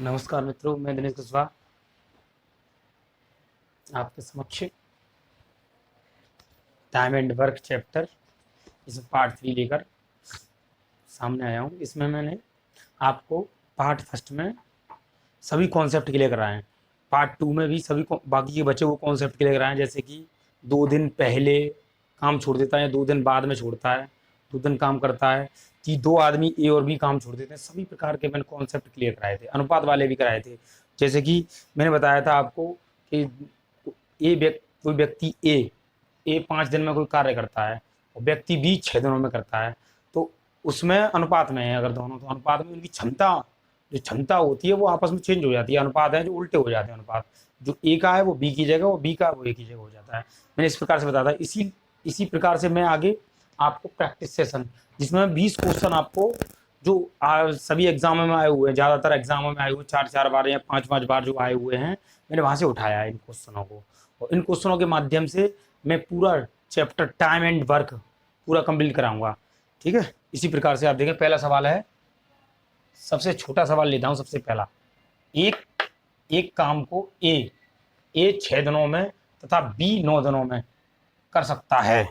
नमस्कार मित्रों, मैं दिनेश कुशवाहा आपके समक्ष टाइम एंड वर्क चैप्टर इस पार्ट 3 लेकर सामने आया हूँ। इसमें मैंने आपको पार्ट फर्स्ट में सभी कॉन्सेप्ट क्लियर कराए हैं। पार्ट 2 में भी सभी बाकी के बचे वो कॉन्सेप्ट क्लियर कराए हैं, जैसे कि 2 दिन पहले काम छोड़ देता है, 2 दिन बाद में छोड़ता है, 2 दिन काम करता है, कि 2 आदमी ए और बी काम छोड़ देते हैं। सभी प्रकार के मैंने कॉन्सेप्ट क्लियर कराए थे, अनुपात वाले भी कराए थे। जैसे कि मैंने बताया था आपको कि कोई व्यक्ति ए 5 दिन में कोई कार्य करता है और व्यक्ति बी 6 दिनों में करता है, तो उसमें अनुपात में है अगर दोनों, तो अनुपात में उनकी क्षमता होती है वो आपस में चेंज हो जाती है। अनुपात है जो उल्टे हो जाते हैं, अनुपात जो ए का है वो बी की जगह, वो बी का वो ए की जगह हो जाता है। मैंने इस प्रकार से बताया था। इसी प्रकार से मैं आगे आपको प्रैक्टिस सेशन, जिसमें 20 क्वेश्चन आपको जो सभी एग्जामों में आए हुए हैं, ज़्यादातर एग्जामों में आए हुए 4-4 बार या 5-5 बार जो आए हुए हैं, मैंने वहाँ से उठाया है इन क्वेश्चनों को, और इन क्वेश्चनों के माध्यम से मैं पूरा चैप्टर टाइम एंड वर्क पूरा कंप्लीट कराऊंगा। ठीक है, इसी प्रकार से आप देखें। पहला सवाल है, सबसे छोटा सवाल लेता हूँ। सबसे पहला, एक एक काम को ए 6 दिनों में तथा बी 9 दिनों में कर सकता है।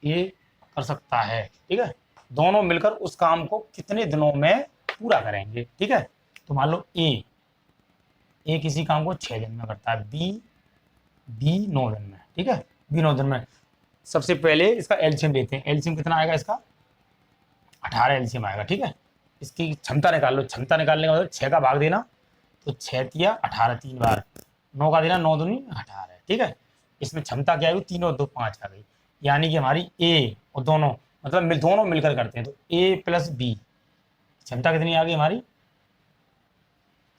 ये कर सकता है, ठीक है। दोनों मिलकर उस काम को कितने दिनों में पूरा करेंगे, ठीक है। तो मान लो ए किसी काम को 6 दिन में करता है, बी 9 दिन में, ठीक है। बी 9 दिन में। सबसे पहले इसका एलसीएम लेते हैं। एलसीएम कितना आएगा इसका? 18 एलसीएम आएगा, ठीक है। इसकी क्षमता निकाल लो। क्षमता निकालने का मतलब 6 का भाग देना, तो 6 तिया 18 3 बार, 9 का देना, 9 दूनी 18, ठीक है। इसमें क्षमता क्या आई? 3 और 2 5 आ गई, यानी कि हमारी ए और दोनों मतलब दोनों मिलकर करते हैं, तो ए प्लस बी क्षमता कितनी आ गई हमारी?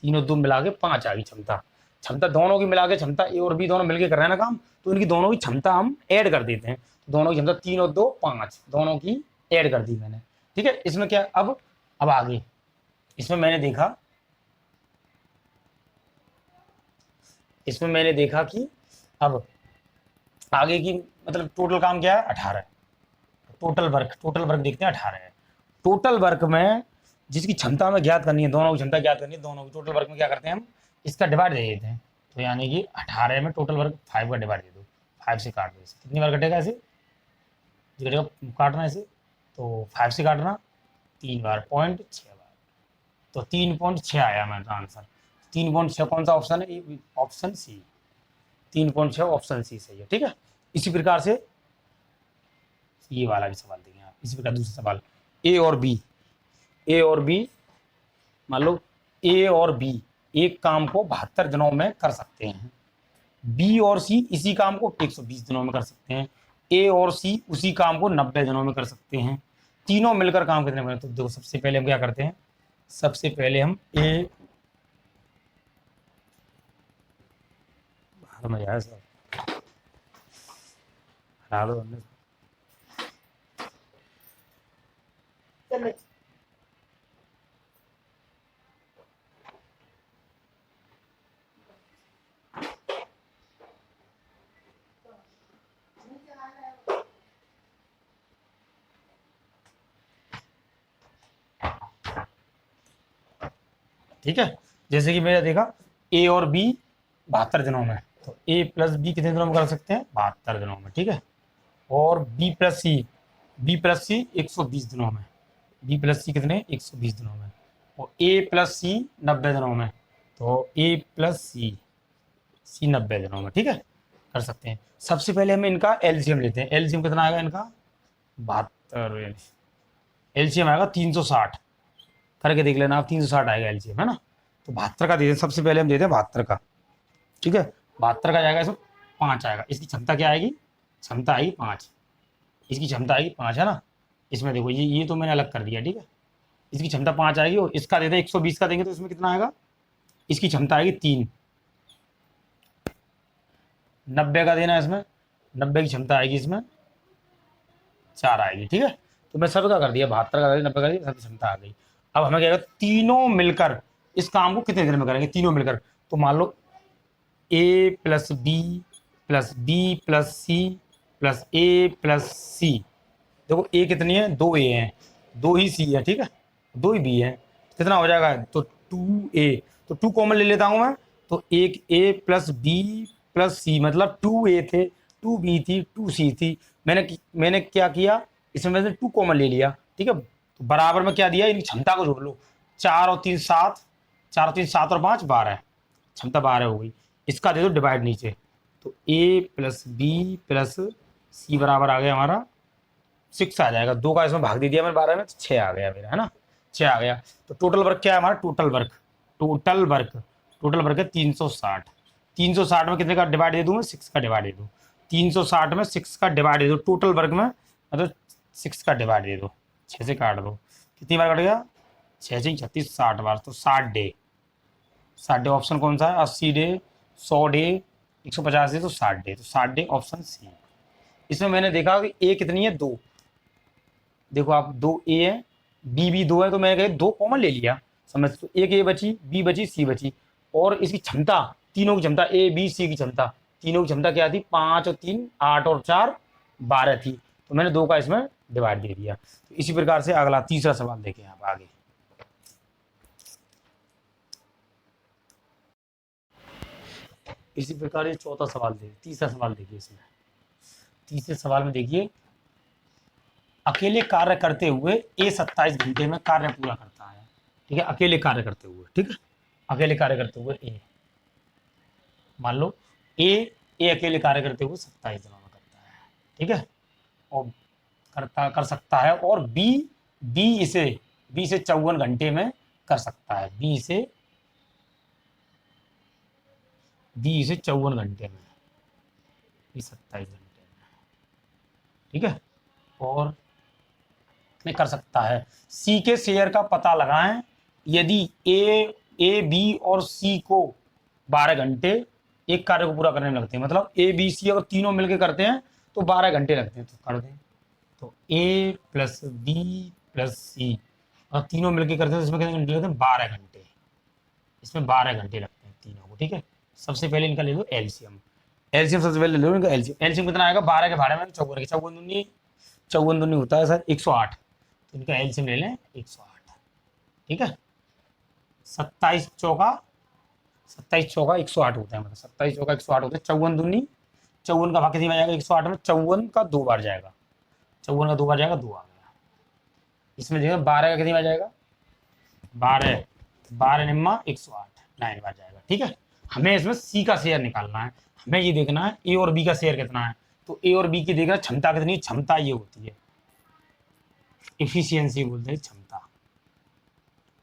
3 और 2 मिला के 5 आ गई क्षमता दोनों की मिला के क्षमता। ए और बी दोनों मिलकर कर रहे हैं ना काम, तो इनकी दोनों की क्षमता हम ऐड कर देते हैं। दोनों की क्षमता 3 और 2 5, दोनों की ऐड कर दी मैंने, ठीक है। इसमें क्या अब आगे इसमें मैंने देखा कि अब आगे की मतलब टोटल काम क्या है? 18। टोटल वर्क देखते हैं, 18 है। टोटल वर्क में जिसकी क्षमता हमें ज्ञात करनी है, दोनों की क्षमता ज्ञात करनी है, दोनों की टोटल वर्क में क्या करते हैं हम? इसका डिवाइड दे देते हैं। तो यानी कि 18 में टोटल वर्क 5 का डिवाइड दे दो, 5 से काट दो। इसे कितनी बार कटेगा? ऐसे कटेगा, काटना ऐसे, तो 5 से काटना 3 बार, 0.6 बार, तो 3.6 आया मेरा आंसर। 3.6 कौन सा ऑप्शन है? Option C. 3.6 ऑप्शन सी सही है, ठीक है। इसी प्रकार से ये वाला भी सवाल देंगे आप। इसी प्रकार दूसरा सवाल, ए और बी मान लो ए और बी एक काम को 72 दिनों में कर सकते हैं। बी और सी इसी काम को 120 दिनों में कर सकते हैं। ए और सी उसी काम को 90 दिनों में कर सकते हैं। तीनों मिलकर काम कितने में? तो देखो, सबसे पहले हम क्या करते हैं? सबसे पहले हम ए मजा आया सर, हरा दो हमने। ठीक है, जैसे कि मैंने देखा ए और बी 72 दिनों में, तो ए प्लस बी कितने दिनों में कर सकते हैं? 72 दिनों में, ठीक है। और बी प्लस सी 120 दिनों में। बी प्लस सी कितने? 120 दिनों में। और ए प्लस सी 90 दिनों में, तो ए प्लस सी 90 दिनों में, ठीक है, कर सकते हैं। सबसे पहले हम इनका एलसीएम लेते हैं। एलसीएम कितना आएगा इनका? 72। एलसीएम आएगा 360, करके देख लेना आप, 360 आएगा एलसीएम, है ना। तो 72 का देते हैं, सबसे पहले हम देते हैं 72 का, ठीक है। 72 का जाएगा, इसमें 5 आएगा। इसकी क्षमता क्या आएगी? क्षमता आएगी 5, इसकी क्षमता आएगी 5, है ना। इसमें देखो ये तो मैंने अलग कर दिया, ठीक है। इसकी क्षमता 5 आएगी, और इसका देते हैं 120 का देंगे, तो इसमें कितना आएगा? इसकी क्षमता आएगी 3। 90 का देना इसमें, 90 की क्षमता आएगी इसमें 4 आएगी, ठीक है। तो मैं सबका कर दिया, 72 का 90 का दिया, सबकी क्षमता आ गई। अब हमें क्या, तीनों मिलकर इस काम को कितने दिन में करेंगे? तीनों मिलकर, तो मान लो A plus B plus C plus A plus C. देखो ए कितनी है? 2 ए हैं, 2 ही सी है, ठीक है, 2 ही बी है। कितना हो जाएगा? तो 2a, तो 2 कॉमन ले लेता हूँ मैं, तो एक a प्लस बी प्लस सी, मतलब 2a थे, 2b थी, 2c थी। मैंने क्या किया, इसमें मैंने 2 कॉमन ले लिया, ठीक है। तो बराबर में क्या दिया, इनकी क्षमता को जोड़ लो, 4 और 3 7, 4 और 3 7 और 5 12, क्षमता 12 हो गई। इसका दे दो डिवाइड नीचे, तो a प्लस बी प्लस सी बराबर आ गया हमारा 6 आ जाएगा। 2 का इसमें भाग दे दिया मैंने 12 में, तो 6 आ गया मेरा, है ना, 6 आ गया। तो टोटल वर्क क्या है हमारा, टोटल वर्क है 360। 360 में कितने का डिवाइड दे दूँ मैं, 6 का डिवाइड दे दूँ। 360 में 6 का डिवाइड दे दो, टोटल वर्क में मतलब 6 का डिवाइड दे दो, 6 से काट दो, कितनी बार कट गया, 6 से 36 60 बार, तो 60 डे। 60 डे ऑप्शन कौन सा है, 80 डे, 100 डे, 150 डे, तो 60 डे, तो 60 डे ऑप्शन सी। इसमें मैंने देखा कि ए कितनी है, 2, देखो आप 2 ए है, बी भी 2 है, तो मैंने कहा 2 कॉमन ले लिया, समझ, तो एक ए बची, बी बची, सी बची, और इसकी क्षमता, तीनों की क्षमता, ए बी सी की क्षमता, तीनों की क्षमता क्या थी, 5 और 3 8 और 4 12 थी, तो मैंने 2 का इसमें डिवाइड दे दिया। तो इसी प्रकार से अगला तीसरा सवाल देखें आप आगे। इसी प्रकार ये चौथा सवाल देखिए, तीसरा सवाल देखिए। इसमें तीसरे सवाल में देखिए, अकेले कार्य करते हुए ए 27 घंटे में कार्य पूरा करता है, ठीक है, अकेले कार्य करते हुए, ठीक है, अकेले कार्य करते हुए ए, मान लो ए अकेले कार्य करते हुए 27 दिनों में करता है, ठीक है, और कर सकता है, और बी इसे 54 घंटे में कर सकता है, बी इसे 54 घंटे में, 27 घंटे में, ठीक है, और में कर सकता है। सी के शेयर का पता लगाएं, यदि ए बी और सी को 12 घंटे एक कार्य को पूरा करने में लगते हैं, मतलब ए बी सी अगर तीनों मिलकर करते हैं तो 12 घंटे लगते हैं, तो कर दें, तो ए प्लस बी प्लस सी और तीनों मिलकर करते हैं तो इसमें कितने घंटे लगते हैं, 12 घंटे, इसमें 12 घंटे लगते हैं तीनों को, ठीक है। सबसे पहले इनका ले लो एलसीएम, सबसे पहले ले लो इनका एलसीएम कितना आएगा, 12 के भाड़े में 54 54 दूनी होता है सर 108, तो इनका एलसीएम ले लें 108, ठीक है। 27 चौका 108 होता है, मतलब 27 चौका 108 होता है, 54 दूनी 54 का भाग कितनी में जाएगा 108 में, 54 का 2 बार जाएगा, 54 का 2 बार जाएगा, 2 आ गया। इसमें जो है 12 का कितनी बार जाएगा, 12 निम्मा 108 9 बार जाएगा, ठीक है। हमें इसमें सी का शेयर निकालना है, हमें ये देखना है ए और बी का शेयर कितना है, तो ए और बी की देखना क्षमता कितनी है, क्षमता ये होती है एफिशिएंसी बोलते हैं,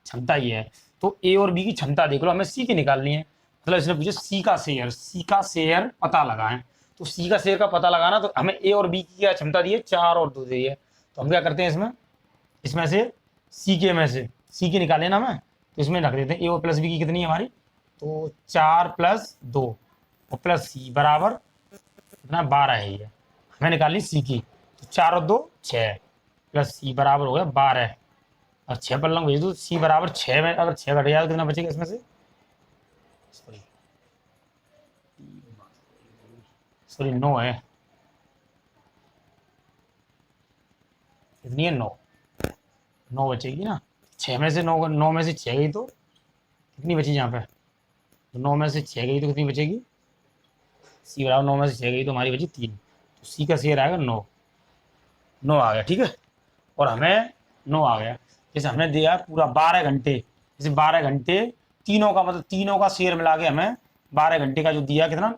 क्षमता ये है, तो ए और बी की क्षमता देख लो, हमें सी की निकालनी है, मतलब इसने पूछे सी का शेयर पता लगाएं, तो सी का शेयर का पता लगाना, तो हमें ए और बी की क्या क्षमता दी है, 4 और 2 दी है, तो हम क्या करते हैं इसमें से सी की निकाले ना हमें, तो इसमें रख देते हैं ए और प्लस बी की कितनी है हमारी, तो 4 प्लस 2 और प्लस सी बराबर कितना 12 है, ये हमें निकालनी सी की, तो 4 और 2 6 प्लस सी बराबर हो गया 12, और 6 पर लंग भेज दो, सी बराबर 6 में अगर 6 घट गया तो कितना बचेगा इसमें से, सॉरी 9 है, कितनी है 9 बचेगी ना, 6 में से 9 में से 6 गई तो कितनी बची यहाँ पे, तो 9 में से 6 गई तो कितनी बचेगी, सी बराबर 9 में से 6 गई तो हमारी बची 3, तो सी का शेयर आएगा 9 आ गया, ठीक है, और हमें 9 आ गया। जैसे हमने दिया पूरा 12 घंटे, जैसे 12 घंटे तीनों का, मतलब तीनों का शेयर मिला के हमें 12 घंटे का जो दिया कितना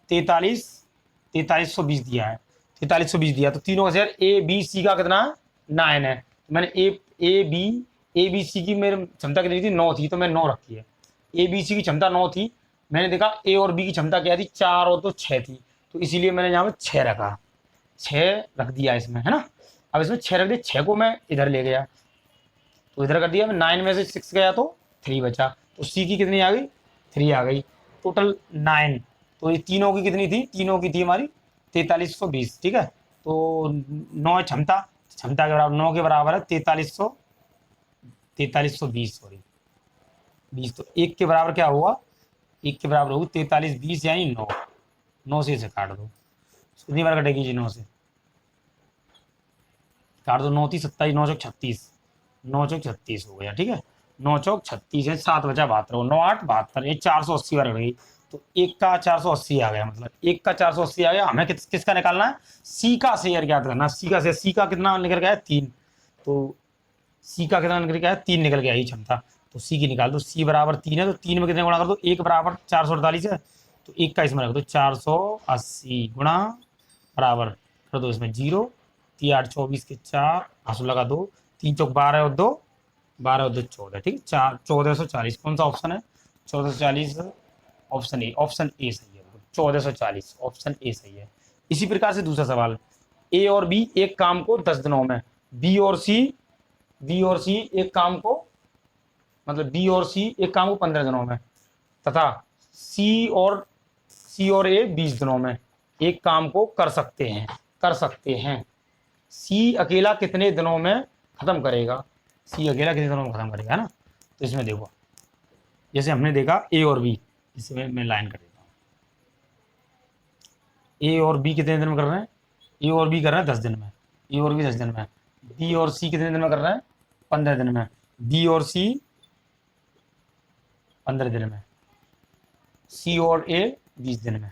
4320 दिया है, 4320 दिया, तो तीनों का शेयर ए बी सी का कितना 9 है, तो मैंने ए बी सी की मेरी क्षमता कितनी थी 9 थी, तो मैंने 9 रखी है, ए बी सी की क्षमता 9 थी, मैंने देखा ए और बी की क्षमता क्या थी 4 और 2 6 थी, तो इसीलिए मैंने यहाँ पे 6 रखा, 6 रख दिया इसमें, है ना। अब इसमें 6 रख दिया, 6 को मैं इधर ले गया, तो इधर कर दिया मैं, 9 में से 6 गया तो 3 बचा, तो सी की कितनी आ गई 3 आ गई, टोटल 9, तो ये तीनों की कितनी थी, तीनों की थी हमारी 4320, ठीक है, तो 9 क्षमता के बराबर 9 के बराबर है 4320 सॉरी 20, तो 1 के बराबर क्या होगा, 1 के बराबर होगी 4320 यानी 9 से इसे काट दो, कितनी बार कटेगी जी 9 से काट दो, 9 थी 27 9 36 9 36 हो गया, ठीक है, 9 चौक 36 है, 7 बचा 72, 9 8 72, ये 480 बार गई। तो एक का 480 आ गया, मतलब एक का 480 आ गया। हमें किसका निकालना है? सी का शेयर ज्ञात करना। सी का शेयर, सी का कितना निकल गया? 3। तो सी का कितना निकल गया? 3 निकल गया, यही क्षमता। तो सी की निकाल दो। सी बराबर 3 है, तो 3 में कितने गुणा कर दो? 1 बराबर 448 है, तो 1 का इसमें रख दो। 480 गुणा बराबर कर दो इसमें 0। 3 8 24 के 4, आंसू लगा दो। 3 चौक 12 और 2, 12 और 2 14, ठीक है। 1440 कौन सा ऑप्शन है? 1440 ऑप्शन ए, ऑप्शन ए सही है। 1440 ऑप्शन ए सही है। इसी प्रकार से दूसरा सवाल, ए और बी एक काम को 10 दिनों में, बी और सी एक काम को, मतलब बी और सी एक काम को 15 दिनों में, तथा सी और ए 20 दिनों में एक काम को कर सकते हैं। सी अकेला कितने दिनों में खत्म करेगा? सी अकेला कितने दिनों में खत्म करेगा, है ना। तो इसमें देखो, जैसे हमने देखा ए और बी, इसमें मैं लाइन कर देता हूँ। ए और बी कितने दिन में कर रहे हैं? ए और बी कर रहे हैं 10 दिन में, ए और बी 10 दिन में। बी और सी कितने दिन में कर रहे हैं? 15 दिन में। बी और सी 15 दिन में। सी और ए 20 दिन में।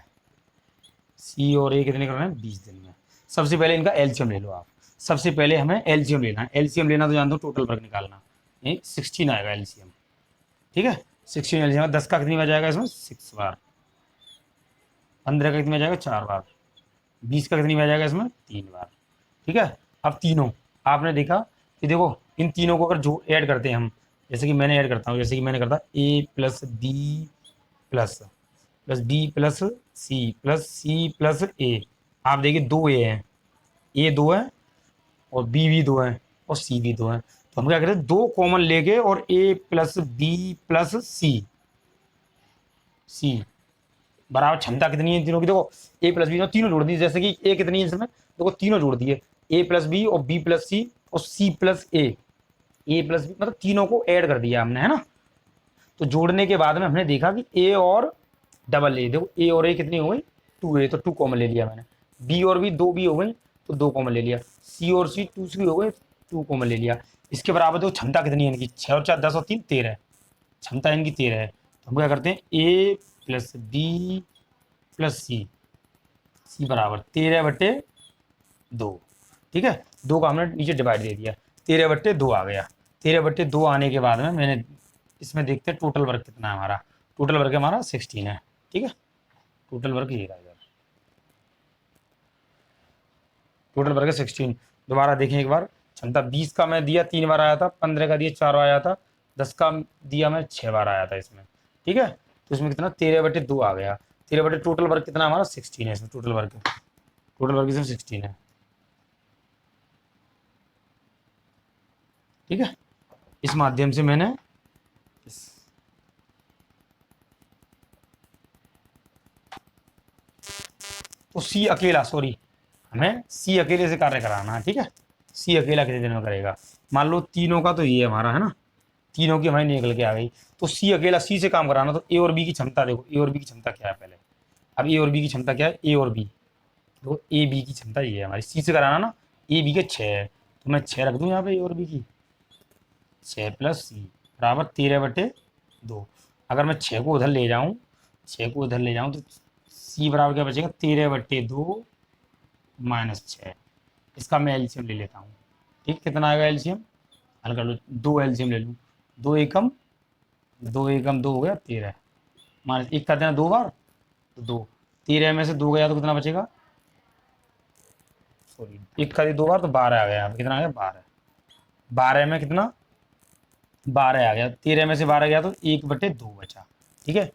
सी और ए कितने कर रहे हैं? 20 दिन में। सबसे पहले इनका एलसीएम ले लो आप। सबसे पहले हमें एलसीएम लेना है। एलसीएम लेना तो जानते हो, टोटल वर्क निकालना। 16 आएगा एलसीएम, ठीक है। 16 एलसीएम 10 का कितनी बार जाएगा इसमें? 6 बार। 15 का कितनी बार जाएगा? 4 बार। 20 का कितनी बार जाएगा इसमें? 3 बार, ठीक है। अब तीनों आपने देखा कि देखो, इन तीनों को अगर जो ऐड करते हैं हम, जैसे कि मैंने ऐड करता हूँ, जैसे कि मैंने करता A plus B plus B plus C plus A. आप देखिए 2 ए हैं, ए 2 है और बी 2 है और सी भी 2 है। तो हम क्या करते हैं? 2 कॉमन लेके और ए प्लस बी प्लस सी बराबर क्षमता कितनी है तीनों की? देखो ए प्लस बी तीनों जोड़ दी, जैसे कि ए कितनी है इसमें? देखो तीनों जोड़ दिए, ए प्लस बी और बी प्लस सी और सी प्लस ए प्लस बी, मतलब तीनों को ऐड कर दिया हमने, है ना। तो जोड़ने के बाद में हमने देखा कि ए और डबल ए, देखो ए और ए कितनी हो गई? 2 ए, तो 2 कॉमन ले लिया मैंने। बी और बी 2 बी हो गई, तो 2 कॉमन ले लिया। सी और सी 2 सी हो गए, 2 कॉमन ले लिया। इसके बराबर देखो क्षमता कितनी है इनकी? 6 और 4 10 और 3 13, क्षमता इनकी 13 है। तो हम क्या करते हैं? ए प्लस बी प्लस सी बराबर 13/2, ठीक है। 2 का हमने नीचे डिवाइड दे दिया, 13/2 आ गया। 13/2 आने के बाद में मैंने इसमें देखते हैं टोटल वर्क कितना है हमारा। टोटल वर्क हमारा 16 है, ठीक है। टोटल वर्क ये रहा इधर, टोटल वर्क है 16। दोबारा देखें एक बार, क्षमता 20 का मैं दिया 3 बार आया था, 15 का दिया 4 बार आया था, 10 का दिया मैं 6 बार आया था इसमें, ठीक है। तो इसमें कितना? 13/2 आ गया। 13/, टोटल वर्क कितना हमारा? 16 है इसमें। टोटल वर्क इसमें 16 है, ठीक है। इस माध्यम से मैंने तो सी अकेला, सॉरी, हमें सी अकेले से कार्य कराना है, ठीक है। सी अकेला कितने दिन में करेगा? मान लो तीनों का तो ये हमारा है ना, तीनों की हमारी निकल के आ गई, तो सी अकेला सी से काम कराना। तो ए और बी की क्षमता देखो, ए और बी की क्षमता क्या है पहले। अब ए और बी की क्षमता क्या है? ए और बी देखो, ए बी की क्षमता ये है हमारी, सी से कराना ना। ए बी के 6 है, तो मैं 6 रख दूँ यहाँ पे ए और बी की। 6 प्लस सी बराबर 13/2। अगर मैं 6 को उधर ले जाऊँ, 6 को उधर ले जाऊँ, तो सी बराबर क्या बचेगा? 13/2 माइनस 6। इसका मैं एलसीएम ले लेता हूँ, ठीक। कितना आएगा एलसीएम? हल कर लो, 2 एलसीएम ले लूँ। 2 एकम 2 हो गया 13, माइनस 1 कर देना 2 बार, तो 2। 13 में से 2 गया तो कितना बचेगा? सॉरी, 1 का 2 बार तो 12 आ गया। कितना आ गया? 12। 12 में कितना? 12 आ गया। 13 में से 12 गया तो 1/2 बचा, ठीक है।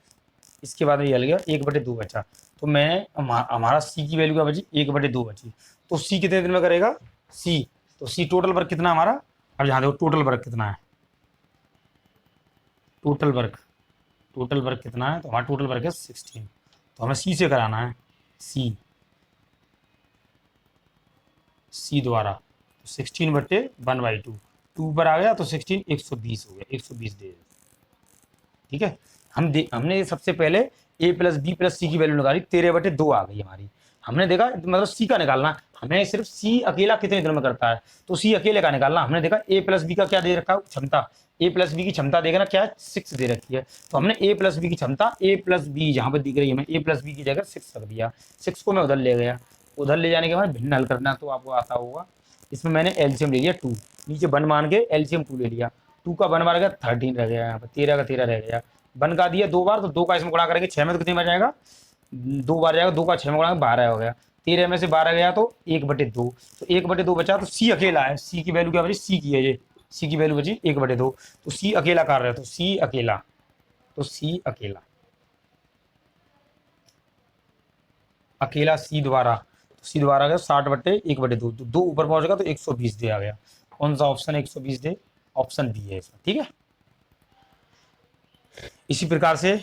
इसके बाद में ये गया 1/2 बचा। तो मैं हमारा सी की वैल्यू क्या बची? 1/2 बची। तो सी कितने दिन में करेगा? सी, तो सी टोटल वर्क कितना हमारा? अब यहाँ देखो टोटल वर्क कितना है। टोटल वर्क कितना है? तो हमारा टोटल वर्क है 16। तो हमें सी से कराना है, सी द्वारा। तो 16/1/2, 2 पर आ गया तो 16 120 हो गया, 120 डेज, ठीक है। हमने सबसे पहले ए प्लस बी प्लस सी की वैल्यू निकाली, 13/2 आ गई हमारी। हमने देखा मतलब सी का निकालना, हमें सिर्फ सी अकेला कितने दिन में करता है, तो सी अकेले का निकालना। हमने देखा ए प्लस बी का क्या दे रखा है? क्षमता। ए प्लस बी की क्षमता देखना क्या है, 6 दे रखी है, तो हमने ए प्लस बी की क्षमता ए प्लस बी जहाँ पर दिख रही है मैं ए प्लस बी की जगह 6 रख दिया। 6 को मैं उधर ले गया, उधर ले जाने के बाद भिन्न हल करना तो आपको आता होगा। इसमें मैंने एलसीएम ले लिया 2, नीचे 1 मान के एलसीएम 2 ले लिया, 2 का 1 मार गया 13 रह गया, यहाँ पर 13 का 13 रह गया, 1 का दिया 2 बार तो 2 का इसमें गुणा करेंगे 6 में तो कितने बच जाएगा, 2 बार जाएगा, 2 का 6 में गुणा 12 हो गया, 13 में से 12 गया तो 1/2, तो 1/2 बचा, तो सी अकेला है, सी की वैल्यू क्या बची, सी की है ये, सी की वैल्यू बची 1/2, तो सी अकेला कार्य है, तो सी अकेला, तो सी अकेला, अकेला सी द्वारा, तो सी द्वारा गया 60/1/2, तो 2 ऊपर पहुंचेगा तो 120 दिया गया। कौन सा ऑप्शन 120 दे, ऑप्शन बी है इसमें, ठीक है। इसी प्रकार से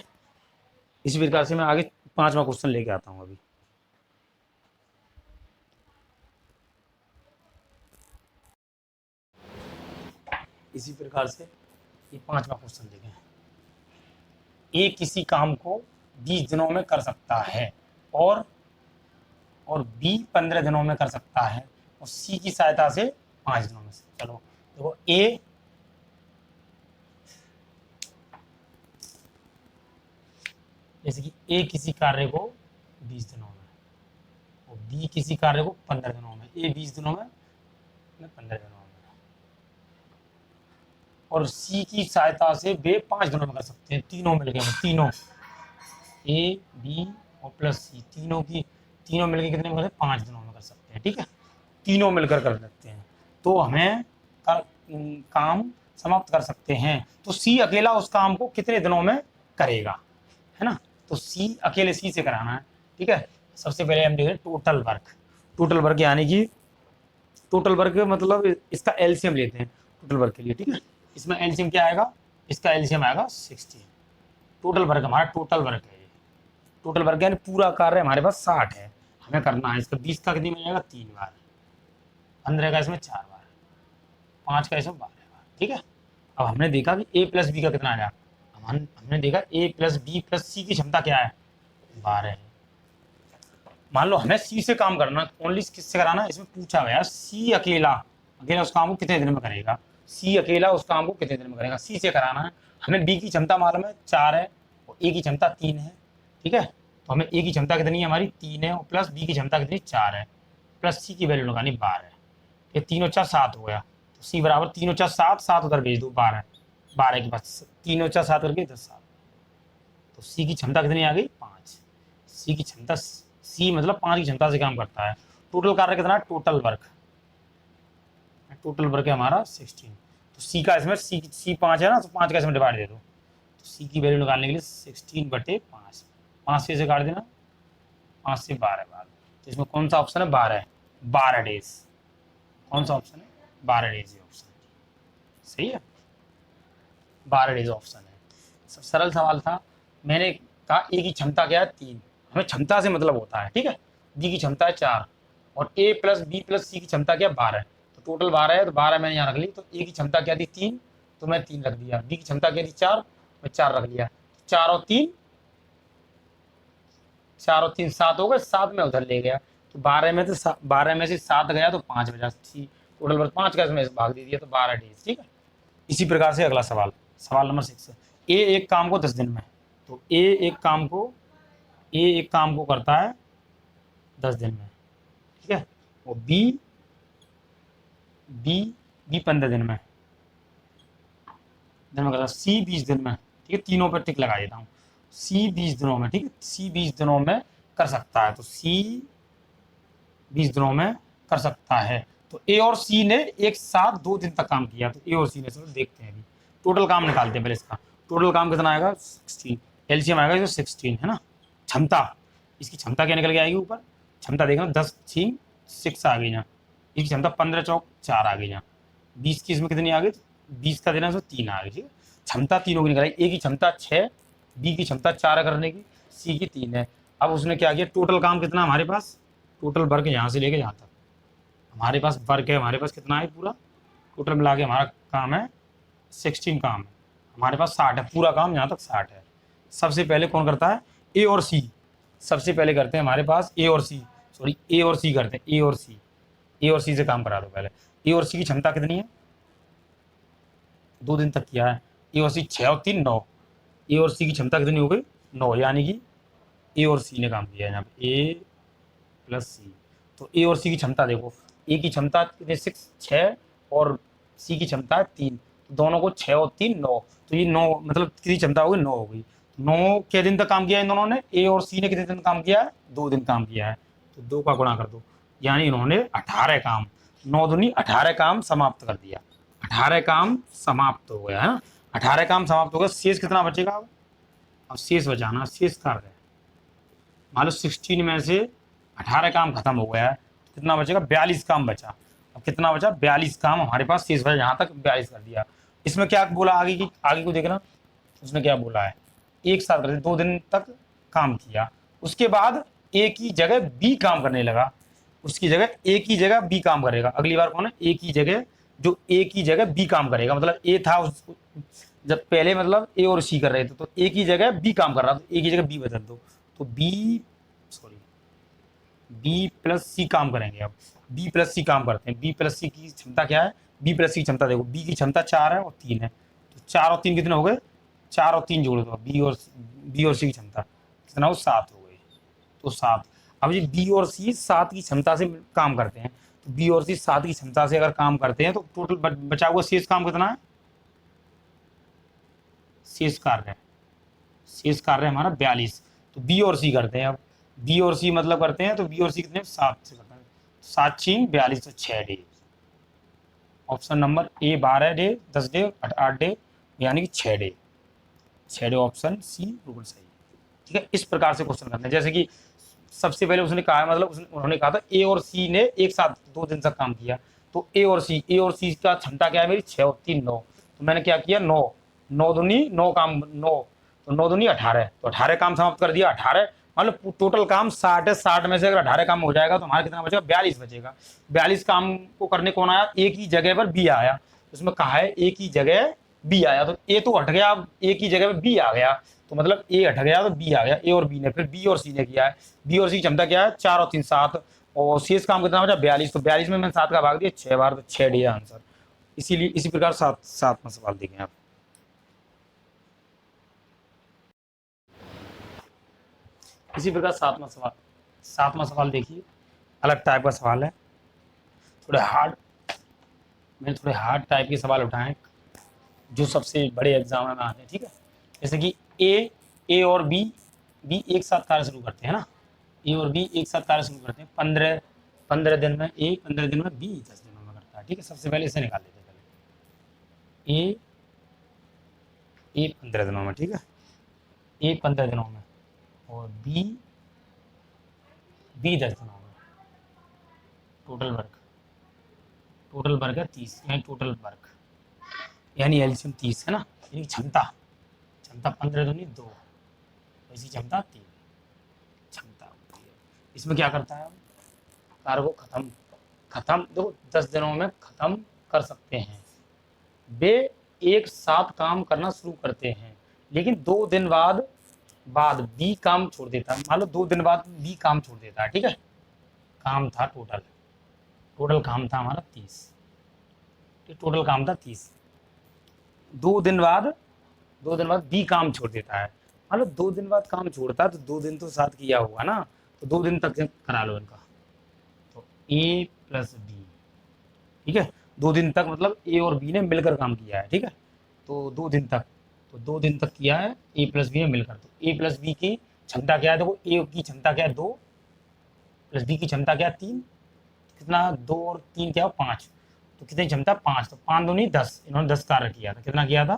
मैं आगे 5वां क्वेश्चन लेके आता हूं अभी। इसी प्रकार से ये 5वां क्वेश्चन देखें, ए किसी काम को 20 दिनों में कर सकता है और बी 15 दिनों में कर सकता है और सी की सहायता से 5 दिनों में। चलो देखो, ए जैसे कि ए किसी कार्य को 20 दिनों में और बी किसी कार्य को 15 दिनों में, ए 20 दिनों में 15 दिनों में, और सी की सहायता से वे 5 दिनों में कर सकते हैं, तीनों मिलकर, तीनों ए बी और प्लस सी तीनों मिलकर कितने में करते हैं, 5 दिनों में कर सकते हैं, ठीक है, तीनों मिलकर कर सकते हैं, तो हमें काम समाप्त कर सकते हैं। तो सी अकेला उस काम को कितने दिनों में करेगा, है ना, तो सी अकेले सी से कराना है, ठीक है। सबसे पहले हम देखें टोटल वर्क यानी कि टोटल वर्क मतलब इसका एलसीएम लेते हैं टोटल वर्क के लिए, ठीक है। इसमें एलसीएम क्या आएगा, इसका एलसीएम आएगा 16। टोटल वर्क हमारा टोटल वर्क है, टोटल वर्क यानी पूरा कार्य हमारे पास 60 है, हमें करना है इसका 20 का कितनी मिल जाएगा 3 बार, 15 का इसमें 4 बार, 5 का इसमें 12 बार, ठीक है। अब हमने देखा कि ए प्लस बी का कितना आया, हमने देखा ए प्लस बी प्लस सी की क्षमता क्या है, 12 है। मान लो हमें सी से काम करना, ओनली किससे कराना, इसमें पूछा गया सी अकेला उस काम को कितने दिन में करेगा, सी अकेला उस काम को कितने दिन में करेगा, सी से कराना है। हमें बी की क्षमता मालूम है 4 है और ए की क्षमता 3 है, ठीक है, तो हमें ए की क्षमता कितनी है हमारी 3 है और प्लस बी की क्षमता कितनी 4 है, प्लस सी की वैल्यू लगानी 12 है, ये 3 और 4 7 हो गया, तो सी बराबर 3 और 4 7, 7 उधर भेज दो 12 के पास 3 और 4 7 करके 10 7, तो सी की क्षमता कितनी आ गई 5, सी की क्षमता, सी मतलब 5 की क्षमता से काम करता है। टोटल कार्य कितना है, टोटल वर्क है हमारा 16, तो सी का इसमें सी 5 है ना, तो 5 का इसमें डिवाइड दे दो, तो सी की वैल्यू निकालने के लिए 16/5, 5 से काट देना, 5 से 12 बार, तो इसमें कौन सा ऑप्शन है 12 डेज, कौन सा ऑप्शन है 12 डेज, ये ऑप्शन सही है, 12 डेज ऑप्शन है। सब सरल सवाल था। मैंने कहा ए की क्षमता क्या है 3, हमें क्षमता से मतलब होता है, ठीक है, बी की क्षमता है 4 और ए प्लस बी प्लस सी की क्षमता क्या है 12, तो टोटल 12 है, तो 12 मैंने यहाँ रख ली, तो ए की क्षमता क्या थी 3, तो मैं 3 रख दिया, बी की क्षमता क्या थी 4, मैं 4 रख लिया, 4 और 3 7 हो गए, 7 में उधर ले गया, तो 12 में से 7 गया तो 5 बचा, टोटल वर्क 5 का इसमें भाग दे दिया, तो 12 डेज, ठीक है। इसी प्रकार से अगला सवाल नंबर 6, ए एक काम को 10 दिन में, तो ए एक काम को करता है 10 दिन में, ठीक है, और बी 15 दिन में करता है, सी 20 दिन में, ठीक है, तीनों पर टिक लगा देता हूँ, सी 20 दिनों में, ठीक है, सी 20 दिनों में कर सकता है, तो सी 20 दिनों में कर सकता है, तो ए और सी ने एक साथ 2 दिन तक काम किया, तो ए और सी ने, चलो देखते हैं अभी टोटल काम निकालते हैं पहले इसका, टोटल काम कितना आएगा 16, एलसीएम आएगा इसको 16 है ना। क्षमता, इसकी क्षमता क्या निकल के आएगी ऊपर, क्षमता देखना 10 6 आ गई यहाँ, इसकी क्षमता 15 चौक 4 आ गई यहाँ, 20 की इसमें कितनी आ गई, 20 का देना इसमें 3 आ गई, ठीक है, क्षमता तीनों की निकल आई, ए की क्षमता 6, बी की क्षमता 4 करने की, सी की 3 है। अब उसने क्या किया, टोटल काम कितना हमारे पास, टोटल वर्क यहाँ से लेके यहाँ तक हमारे पास वर्क है, हमारे पास कितना है पूरा टोटल मिला के हमारा काम है 16 काम है, हमारे पास 60 है, पूरा काम यहाँ तक 60 है। सबसे पहले कौन करता है, ए और सी, सबसे पहले करते हैं हमारे पास ए और सी करते हैं, ए और सी से काम करा दो पहले। ए और सी की क्षमता कितनी है, 2 दिन तक किया है। ए और सी 6 और 3 9, ए और सी की क्षमता कितनी हो गई 9, यानी कि ए और सी ने काम किया है यहाँ पे, ए प्लस सी। तो ए और सी की क्षमता देखो, ए की क्षमता कितनी 6 6 और सी की क्षमता है 3, तो दोनों को 6 और 3 9, तो ये 9 मतलब कितनी क्षमता हो गई 9 हो गई। 9 के दिन तक काम किया है इन दोनों ने, ए और सी ने कितने दिन काम किया है 2 दिन काम किया है, तो 2 का गुणा कर दो, यानी इन्होंने 18 काम, 9 दूनी 18 काम समाप्त कर दिया, 18 काम समाप्त हो गया है, 18 काम समाप्त हो गया। शेष कितना बचेगा अब शेष बचाना, शेष कार्य मान लो 16 में से 18 काम खत्म हो गया है, तो कितना बचेगा 42 काम बचा। अब कितना बचा 42 काम हमारे पास शेष बचा, यहाँ तक 42 कर दिया। इसमें क्या बोला आगे की, आगे को देखना, उसने क्या बोला है, एक साथ करते 2 दिन तक काम किया, उसके बाद ए की जगह बी काम करने लगा, उसकी जगह ए की जगह बी काम करेगा। अगली बार कौन है ए की जगह, जो ए की जगह बी काम करेगा, मतलब ए था जब पहले मतलब ए और सी कर रहे थे, तो ए की जगह बी काम कर रहा, तो ए की जगह बी बदल दो, तो बी प्लस सी काम करेंगे। अब बी प्लस सी काम करते हैं, बी प्लस सी की क्षमता क्या है, बी प्लस सी की क्षमता देखो, बी की क्षमता 4 है और 3 है, तो 4 और 3 कितने हो गए, 4 और 3 जोड़ दो, बी और सी की क्षमता कितना हो 7 हो गई, तो 7। अब ये बी और सी 7 की क्षमता से काम करते हैं, तो बी और सी 7 की क्षमता से अगर काम करते हैं तो टोटल बचा हुआ शेष काम कितना है, शेष कार्य हमारा 42, तो बी और सी करते हैं। अब बी और सी मतलब करते हैं, तो बी और सी कितने 7 से करते हैं, 7 6 42, तो 6 day. Option number A 12 day, 10 day, 8 day, यानी कि 6 डे, 6 डे ऑप्शन सी बिल्कुल सही। ठीक है, इस प्रकार से क्वेश्चन करते हैं। जैसे कि सबसे पहले उसने कहा, मतलब उन्होंने कहा था ए और सी ने एक साथ 2 दिन तक काम किया, तो ए और सी का क्षमता क्या है मेरी 6 और 3 9, तो मैंने क्या किया 9 9 दूनी 9 काम 9, तो 9 दूनी 18, तो 18 काम समाप्त कर दिया। 18 मतलब टोटल काम 60 है, 60 में से अगर 18 काम हो जाएगा तो हमारा कितना बचेगा 42 बचेगा। 42 काम को करने कौन आया, ए की जगह पर बी आया, उसमें कहा है ए की जगह बी आया, तो ए तो हट गया, अब ए की जगह पे बी आ गया, तो मतलब ए हट गया तो बी आ गया, ए और बी ने, फिर बी और सी ने किया है, बी और सी की क्षमता क्या है 4 और 3 7, और शेष काम कितना बचा 42, तो 42 में मैंने 7 का भाग दिया 6 बार, तो 6 डी आंसर। इसीलिए इसी प्रकार सातवां सवाल देखें आप। इसी प्रकार सातवां सवाल देखिए, अलग टाइप का सवाल है, थोड़े हार्ड, मैंने थोड़े हार्ड टाइप के सवाल उठाए जो सबसे बड़े एग्जाम में आते हैं। ठीक है, जैसे कि ए और बी एक साथ कार्य शुरू करते हैं ना, ए और बी एक साथ कार्य शुरू करते हैं, 15 दिन में ए, 15 दिन में बी 10 दिनों में करता है। ठीक है, सबसे पहले इसे निकाल लेते हैं, पहले ए 15 दिनों में, ठीक है, ए 15 दिनों में और बी 10 दिनों में। टोटल वर्क है 30, यानी टोटल वर्क यानी एलसीएम 30 है ना, यानी क्षमता 15 दूनी 2, ऐसी क्षमता 3 क्षमता होती है। इसमें क्या करता है, कार्य को खत्म देखो 10 दिनों में खत्म कर सकते हैं। वे एक साथ काम करना शुरू करते हैं, लेकिन 2 दिन बाद बी काम छोड़ देता है। मान लो 2 दिन बाद बी काम छोड़ देता है। ठीक है, काम था टोटल काम था हमारा 30, टोटल काम था 30, 2 दिन बाद बी काम छोड़ देता है। मतलब 2 दिन बाद काम छोड़ता है तो 2 दिन तो साथ किया हुआ ना, तो 2 दिन तक करा लो इनका, तो ए प्लस बी। ठीक है, 2 दिन तक मतलब ए और बी ने मिलकर काम किया है। ठीक है, तो 2 दिन तक किया है ए प्लस बी ने मिलकर, तो ए प्लस बी की क्षमता क्या है, देखो ए की क्षमता क्या है 2, प्लस बी की क्षमता क्या है 3, कितना 2 और 3 क्या हो 5, तो कितनी क्षमता 5, तो 5 दूनी 10, इन्होंने 10 कार्य किया था। कितना किया था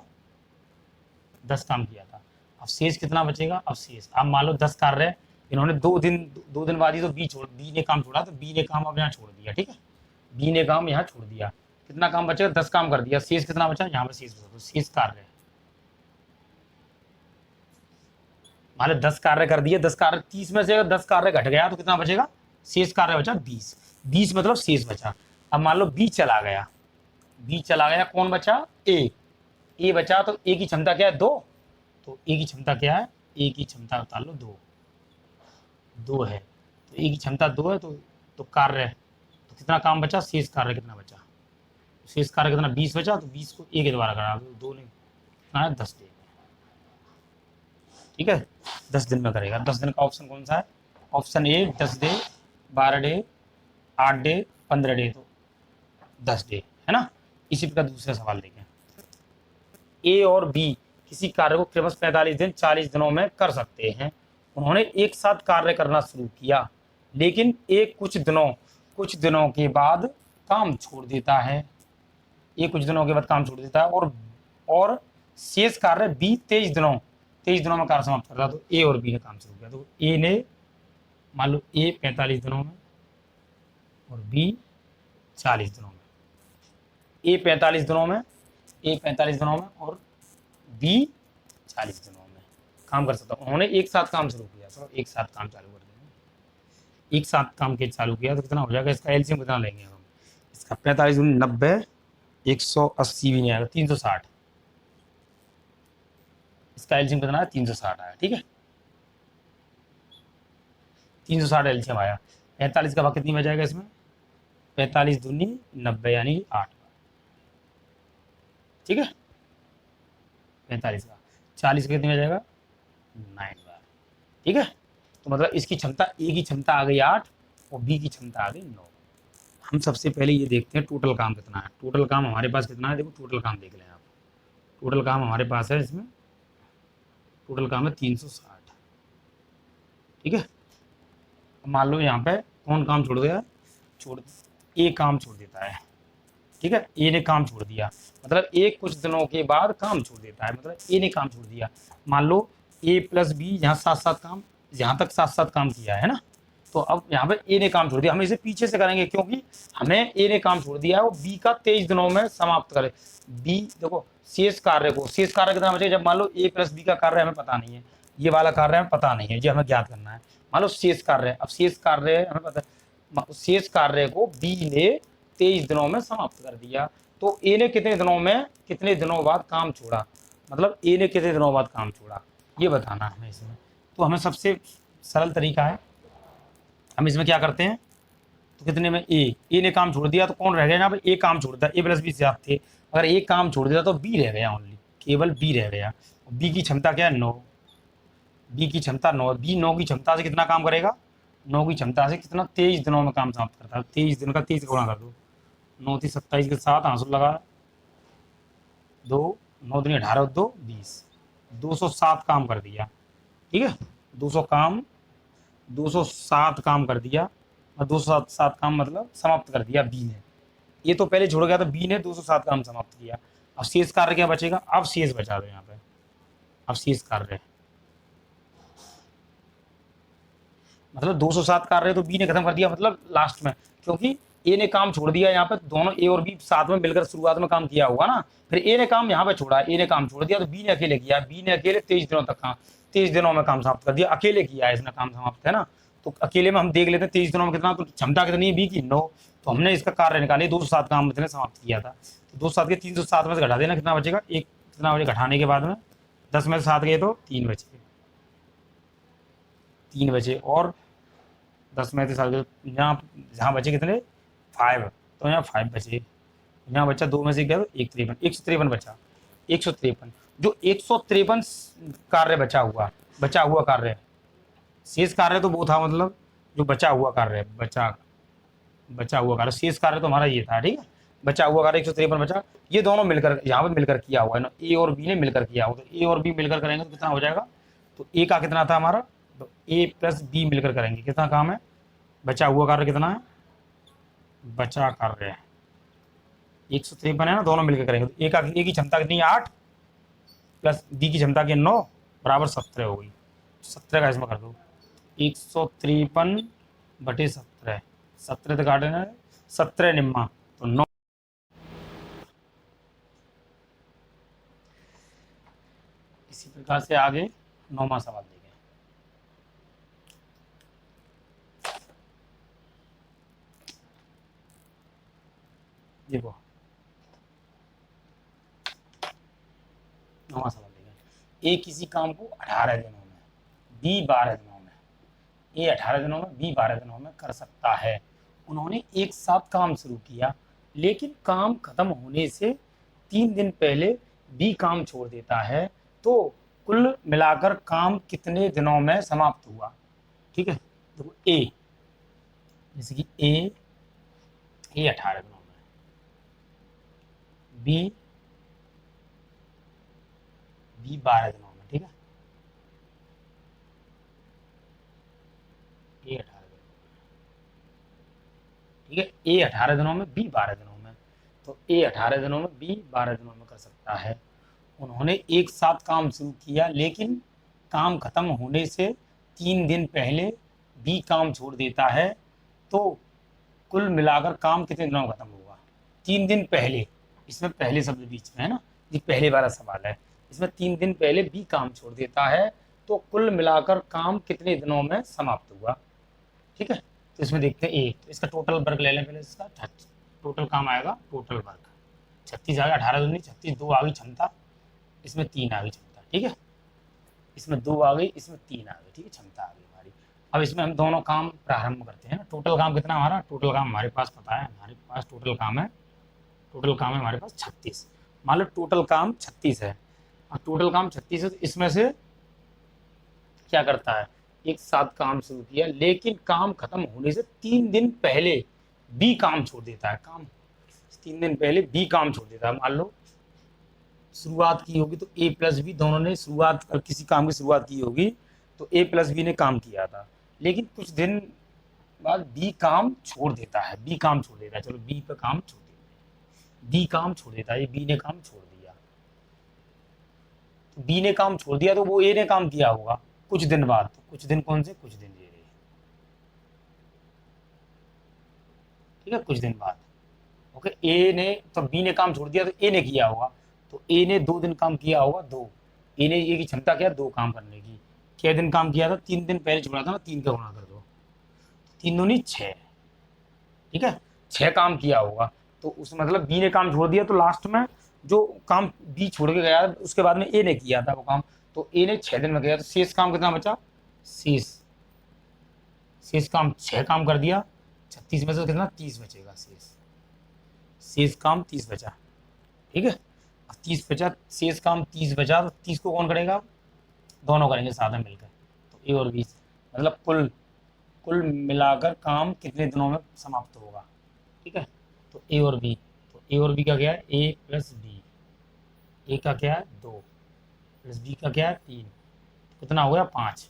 10 काम किया था। अब शेष कितना बचेगा, अब शेष अब मान लो 10 कार्य इन्होंने 2 दिन बाद ही तो बी ने काम छोड़ा, तो बी ने काम अब यहाँ छोड़ दिया। ठीक है, बी ने काम यहाँ छोड़ दिया, कितना काम बचेगा 10 काम कर दिया, शेष कितना बचा यहाँ पर शेष बचा, तो शेष कार्य मान लो 10 कार्य कर दिए, 10 कार्य 30 में से अगर 10 कार्य घट गया तो कितना बचेगा, शेष कार्य बचा 20 मतलब शेष बचा। अब मान लो बी चला गया, कौन बचा ए बचा, तो ए की क्षमता क्या है 2, तो ए की क्षमता क्या है, ए की क्षमता बता लो 2 है, तो ए की क्षमता 2 है, तो कार्य तो कितना काम बचा, शेष कार्य कितना बचा शेष कार्य कितना 20 बचा, तो 20 को ए के द्वारा करा दो, 2 ने कितना है 10 डे। ठीक है, 10 दिन में करेगा। 10 दिन का ऑप्शन कौन सा है? Option A 10 day, 12 day, 8 day, 15 day, तो 10 डे है ना। इसी प्रकार दूसरा सवाल देखें। ए और बी किसी कार्य को क्रमश 45 दिन 40 दिनों में कर सकते हैं। उन्होंने एक साथ कार्य करना शुरू किया, लेकिन एक कुछ दिनों के बाद काम छोड़ देता है। ये कुछ दिनों के बाद काम छोड़ देता है और शेष कार्य बी 23 दिनों में कार्य समाप्त करता है। तो ए और बी ने काम शुरू किया। तो ए ने मान लो ए 45 दिनों में और बी 40 दिनों में। ए 45 दिनों में और बी 40 दिनों में काम कर सकता। उन्होंने एक साथ काम शुरू किया। चलो एक साथ काम चालू कर देंगे। एक साथ काम के चालू किया तो कितना हो जाएगा? इसका एलसीएम कितना लेंगे हम? इसका 45 × 90, 180 भी नहीं आएगा, 360। इसका एलसीएम कितना है? 360 आया। ठीक है, 360 एलसीएम आया। 45 का भाग कितनी में जाएगा इसमें? 45 दूनी 90 यानी 8 बार। ठीक है, 45 का 40 का कितनी में जाएगा? 9 बार। ठीक है, तो मतलब इसकी क्षमता, ए की क्षमता आ गई 8 और बी की क्षमता आ गई 9। हम सबसे पहले ये देखते हैं टोटल काम कितना है। टोटल काम हमारे पास कितना है? देखो टोटल काम देख लें आप। टोटल काम हमारे पास है, इसमें टोटल काम है 360। ठीक है, मान लो यहाँ पे कौन काम छोड़ गया? ए काम छोड़ देता है। ठीक है, ए ने काम छोड़ दिया, मतलब ए कुछ दिनों के बाद काम छोड़ देता है, मतलब ए ने काम छोड़ दिया। मान लो ए प्लस बी यहाँ यहाँ तक साथ साथ काम किया है ना। तो अब यहाँ पे ए ने काम छोड़ दिया, हम इसे पीछे से करेंगे क्योंकि हमें ए ने काम छोड़ दिया है वो बी का 23 दिनों में समाप्त करे। बी देखो शेष कार्य कितना बचेगा? जब मान लो ए प्लस बी का कार्य हमें पता नहीं है, ये वाला कार्य हमें पता नहीं है, ये हमें ज्ञात करना है। मान लो शेष कार्य, अब शेष कार्य हमें पता, शेष कार्य को बी ने 23 दिनों में समाप्त कर दिया। तो ए ने कितने दिनों बाद काम छोड़ा, मतलब ए ने कितने दिनों बाद काम छोड़ा, ये बताना हमें इसमें। तो हमें सबसे सरल तरीका है, हम इसमें क्या करते हैं, तो कितने में ए ने काम छोड़ दिया, तो कौन रह गया यहाँ पे? ए काम छोड़ दिया, ए प्लस बी से आप थे, अगर ए काम छोड़ दिया तो बी रह गया, ओनली केवल बी रह गया। बी की क्षमता क्या है? 9। बी की क्षमता 9, बी 9 की क्षमता से कितना काम करेगा? 9 की क्षमता से कितना? 23 दिनों में काम समाप्त करता है। 23 दिन का 23 गुणा कर दो, 9 × 27 के साथ आंसू लगा 2, 9 × 18 2 20, 207 काम कर दिया। ठीक है, 207 काम कर दिया, और 207 काम मतलब समाप्त कर दिया बी ने। ये तो पहले छोड़ गया था, बी ने 207 काम समाप्त किया। अब शेष कार्य क्या बचेगा? अब शेष बचा दो यहाँ पे, अब शेष कार्य मतलब 207 कार्य तो बी ने खत्म कर दिया, मतलब लास्ट में, क्योंकि ए ने काम छोड़ दिया। यहाँ पे दोनों ए और बी साथ में मिलकर शुरुआत में काम किया होगा ना, फिर ए ने काम यहाँ पे छोड़ा, ए ने काम छोड़ दिया तो बी ने अकेले किया। बी ने अकेले 23 दिनों तक काम, 23 दिनों में काम समाप्त कर दिया, अकेले किया है इसने काम समाप्त, है ना। तो अकेले में हम देख लेते हैं 23 दिनों में कितना, तो क्षमता कितनी है बी की? 9। तो हमने इसका कार्य निकाले, 207 काम इसने समाप्त किया था, तो 207 के 307 में से घटा देना, कितना बचेगा? एक कितना बचे घटाने के बाद में 10 में से 7 गए तो 3 बचे, 3 बचे, और 10 में से 7 गए, जहाँ बचे कितने? 5, तो यहाँ 5 बचे, यहाँ बचा 2 में से गया तो 153 बचा। 153 जो 153 कार्य बचा हुआ कार्य, शेष कार्य तो वो था, मतलब जो बचा हुआ कार्य, शेष कार्य तो हमारा ये था। ठीक है, बचा हुआ कार्य 153 बचा, ये दोनों मिलकर यहाँ पे मिलकर किया हुआ है ना, ए और बी ने मिलकर किया हुआ, तो ए और बी मिलकर करेंगे तो कितना हो जाएगा? तो ए का कितना था हमारा? तो ए प्लस बी मिलकर करेंगे, कितना काम है? बचा हुआ कार्य कितना है? बचा कार्य 153 है ना, दोनों मिलकर करेंगे तो ए की क्षमता कितनी है? 8 प्लस बी की क्षमता की 9 बराबर 17 हो गई। 17 का इसमें कर दो, 153/17, 17 तक काटे ना, 17 निम्मा तो 9। इसी प्रकार से आगे 9वां सवाल देखें। देखो 9वां सवाल देखें। ए किसी काम को 18 दिनों में, बी 12 दिनों में, ए 18 दिनों में, बी 12 दिनों में कर सकता है। उन्होंने एक साथ काम शुरू किया, लेकिन काम खत्म होने से 3 दिन पहले बी काम छोड़ देता है, तो कुल मिलाकर काम कितने दिनों में समाप्त हुआ। ठीक है, देखो ए, जैसे कि ए 18 दिनों में, बी 12 दिनों में। ठीक है, ए 18 दिनों में। ठीक है, ए 18 दिनों में, बी 12 दिनों में। तो ए 18 दिनों में, बी 12 दिनों में कर सकता है। उन्होंने एक साथ काम शुरू किया, लेकिन काम खत्म होने से 3 दिन पहले बी काम छोड़ देता है, तो कुल मिलाकर काम कितने दिनों में खत्म होगा। 3 दिन पहले, इसमें पहले शब्द बीच में है ना, ये पहले वाला सवाल है। इसमें 3 दिन पहले बी काम छोड़ देता है, तो कुल मिलाकर काम कितने दिनों में समाप्त हुआ। ठीक है, तो इसमें देखते हैं ए, तो इसका टोटल वर्क ले लें पहले। इसका टोटल काम आएगा, टोटल वर्क 36 आ गया, 18 दूनी 36, 2 आ गई क्षमता, इसमें 3 आ गई क्षमता। ठीक है, इसमें 2 आ गई, इसमें 3 आ गई। ठीक है, क्षमता आ गई हमारी। अब इसमें हम दोनों काम प्रारंभ करते हैं ना। टोटल काम कितना हमारा, टोटल काम हमारे पास पता है, हमारे पास टोटल काम है, टोटल काम है हमारे पास 36। मान लो टोटल काम 36 है, और टोटल काम 36 है, तो इसमें से क्या करता है, एक साथ काम शुरू किया, लेकिन काम खत्म होने से 3 दिन पहले बी काम छोड़ देता है। काम 3 दिन पहले बी काम छोड़ देता है। मान लो शुरुआत की होगी, तो ए प्लस बी दोनों ने शुरुआत, किसी काम की शुरुआत की होगी, तो ए प्लस बी ने काम किया था, लेकिन कुछ दिन बाद बी काम छोड़ देता है, बी काम छोड़ देता है, चलो बी पे काम छोड़ देता है, बी काम छोड़ देता है, बी ने काम छोड़ दिया। तो बी ने काम छोड़ दिया, तो वो ए ने काम किया होगा कुछ दिन बाद। तो कुछ दिन कौन से, कुछ दिन ये रहे। ठीक है, कुछ दिन बाद। ओके, ए ने, तो बी ने काम छोड़ दिया, तो ए ने किया होगा, तो ए ने 2 दिन काम किया होगा, 2। ए ने, ए की क्षमता क्या है, 2 काम करने की। क्या दिन काम किया था, 3 दिन पहले छोड़ा था ना, 3 का गुणा कर दो, 3 दूनी 6। ठीक है, 6 काम किया होगा, तो उस मतलब बी ने काम छोड़ दिया, तो लास्ट में जो काम बी छोड़ के गया उसके बाद में ए ने किया था वो काम, तो ए ने 6 दिन में किया, तो शेष काम कितना बचा, शेष शेष काम 6 काम कर दिया, 36 में से कितना 30 बचेगा, शेष काम 30 बचा। ठीक है, 30 बचा, शेष काम 30 बचा, तो 30 को कौन करेगा, दोनों करेंगे साथ में मिलकर, तो ए और बी, मतलब कुल कुल मिलाकर काम कितने दिनों में समाप्त होगा। ठीक है, तो ए और बी, तो ए और बी का क्या है, ए प्लस बी, ए का क्या है 2, प्लस बी का क्या है 3, कितना हो गया 5। तो